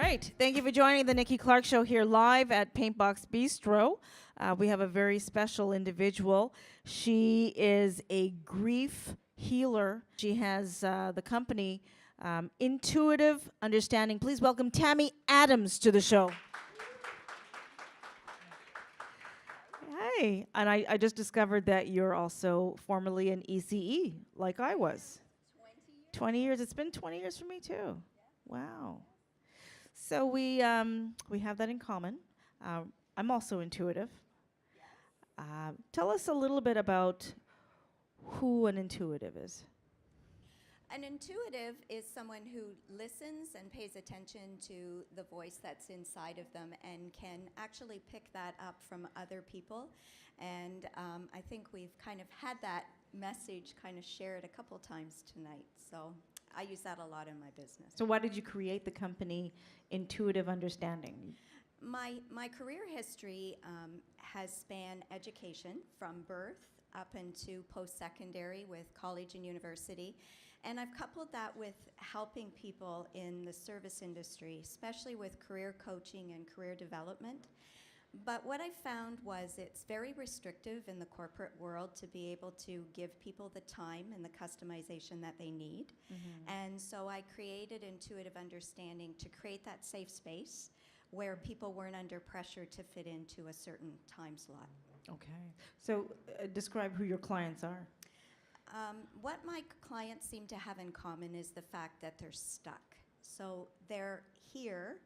right. Thank you for joining the Nikki Clarke Show here live at Paintbox Bistro. We have a very special individual. She is a grief healer. She has the company Intuitive Understanding. Please welcome Tammy Adams to the show. Hey, and I just discovered that you're also formerly an ECE, like I was. 20 years. It's been 20 years for me too. Wow. So we have that in common. I'm also intuitive. Tell us a little bit about who an intuitive is. An intuitive is someone who listens and pays attention to the voice that's inside of them and can actually pick that up from other people. And I think we've kind of had that message kind of shared a couple times tonight. So I use that a lot in my business. So why did you create the company Intuitive Understanding? My career history has spanned education from birth up into post-secondary with college and university. And I've coupled that with helping people in the service industry, especially with career coaching and career development. But what I found was it's very restrictive in the corporate world to be able to give people the time and the customization that they need. Mm-hmm. And so I created Intuitive Understanding to create that safe space where people weren't under pressure to fit into a certain time slot. Okay. So describe who your clients are. What my clients seem to have in common is the fact that they're stuck. So they're here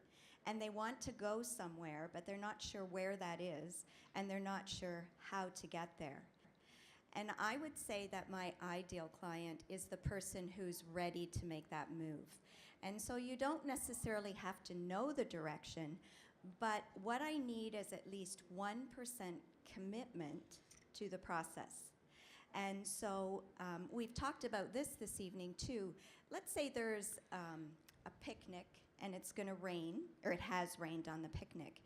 and they want to go somewhere, but they're not sure where that is, and they're not sure how to get there. And I would say that my ideal client is the person who's ready to make that move. And so you don't necessarily have to know the direction, but what I need is at least 1% commitment to the process. And so we've talked about this evening too. Let's say there's a picnic and it's going to rain, or it has rained on the picnic.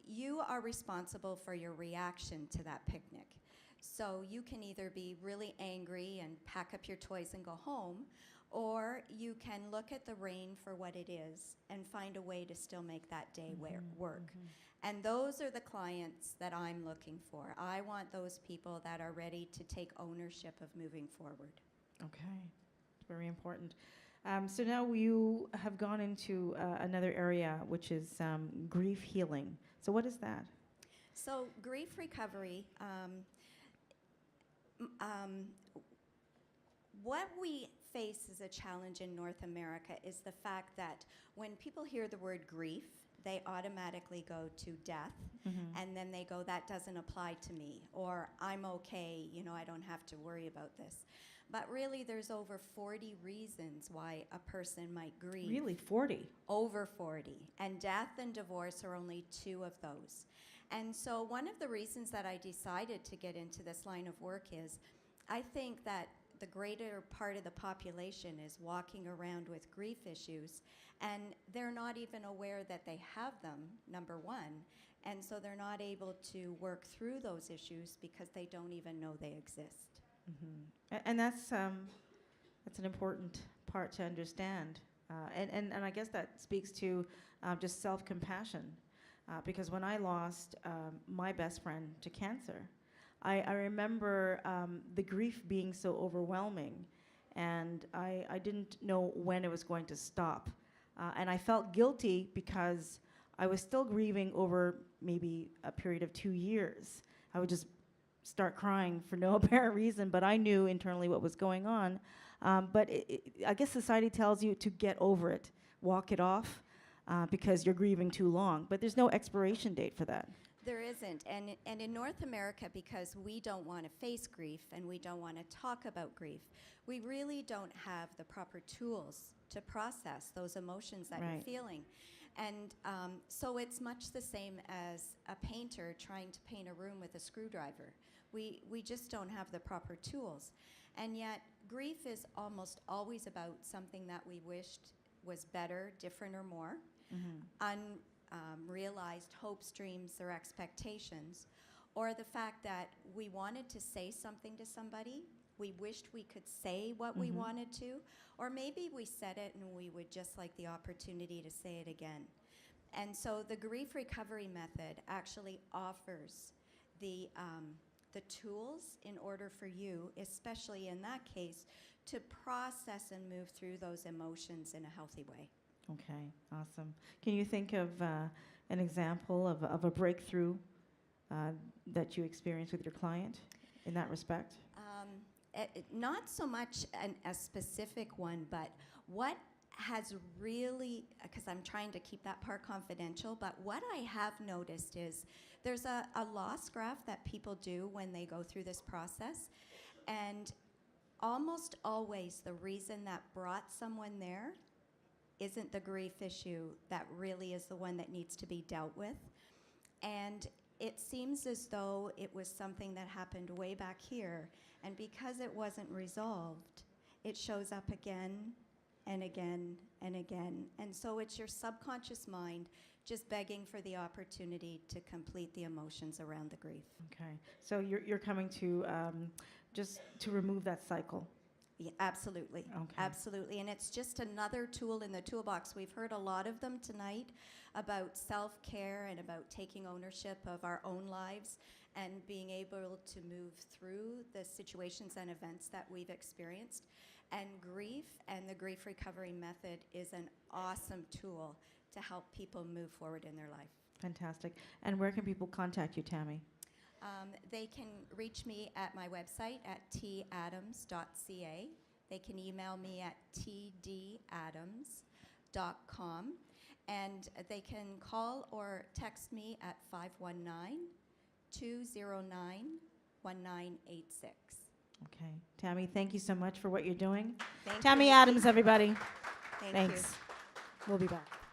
You are responsible for your reaction to that picnic. So you can either be really angry and pack up your toys and go home, or you can look at the rain for what it is and find a way to still make that day work. Mm-hmm. And those are the clients that I'm looking for. I want those people that are ready to take ownership of moving forward. Okay, very important. So now you have gone into another area, which is grief healing. So what is that? So grief recovery, what we face as a challenge in North America is the fact that when people hear the word grief, they automatically go to death, mm-hmm. and then they go, that doesn't apply to me, or I'm okay, I don't have to worry about this. But really, there's over 40 reasons why a person might grieve. Really, 40? Over 40. And death and divorce are only 2 of those. And so one of the reasons that I decided to get into this line of work is I think that the greater part of the population is walking around with grief issues, and they're not even aware that they have them, number one. And so they're not able to work through those issues because they don't even know they exist. Mm-hmm. And that's an important part to understand. And I guess that speaks to just self-compassion. Because when I lost my best friend to cancer, I remember the grief being so overwhelming, and I didn't know when it was going to stop. And I felt guilty because I was still grieving over maybe a period of 2 years. I would just start crying for no apparent reason, but I knew internally what was going on. But I guess society tells you to get over it, walk it off, because you're grieving too long. But there's no expiration date for that. There isn't. And in North America, because we don't want to face grief and we don't want to talk about grief, we really don't have the proper tools to process those emotions that you're feeling. And so it's much the same as a painter trying to paint a room with a screwdriver. We just don't have the proper tools. And yet, grief is almost always about something that we wished was better, different, or more. Mm-hmm. Unrealized hopes, dreams, or expectations, or the fact that we wanted to say something to somebody, we wished we could say what mm-hmm. we wanted to, or maybe we said it and we would just like the opportunity to say it again. And so the grief recovery method actually offers the tools in order for you, especially in that case, to process and move through those emotions in a healthy way. Okay, awesome. Can you think of an example of a breakthrough that you experienced with your client in that respect? Not so much a specific one, but what has really, because I'm trying to keep that part confidential, but what I have noticed is there's a loss graph that people do when they go through this process, and almost always the reason that brought someone there isn't the grief issue that really is the one that needs to be dealt with. And it seems as though it was something that happened way back here, and because it wasn't resolved, it shows up again and again and again. And so it's your subconscious mind just begging for the opportunity to complete the emotions around the grief. Okay, so you're coming to just to remove that cycle. Yeah, absolutely. Okay. Absolutely. And it's just another tool in the toolbox. We've heard a lot of them tonight about self-care and about taking ownership of our own lives and being able to move through the situations and events that we've experienced. And grief and the grief recovery method is an awesome tool to help people move forward in their life. Fantastic. And where can people contact you, Tammy? They can reach me at my website at tadams.ca. They can email me at tdadams.com. And they can call or text me at 519-209-1986. Okay. Tammy, thank you so much for what you're doing. Thank Tammy you. Adams, everybody. Thank Thanks. you. We'll be back.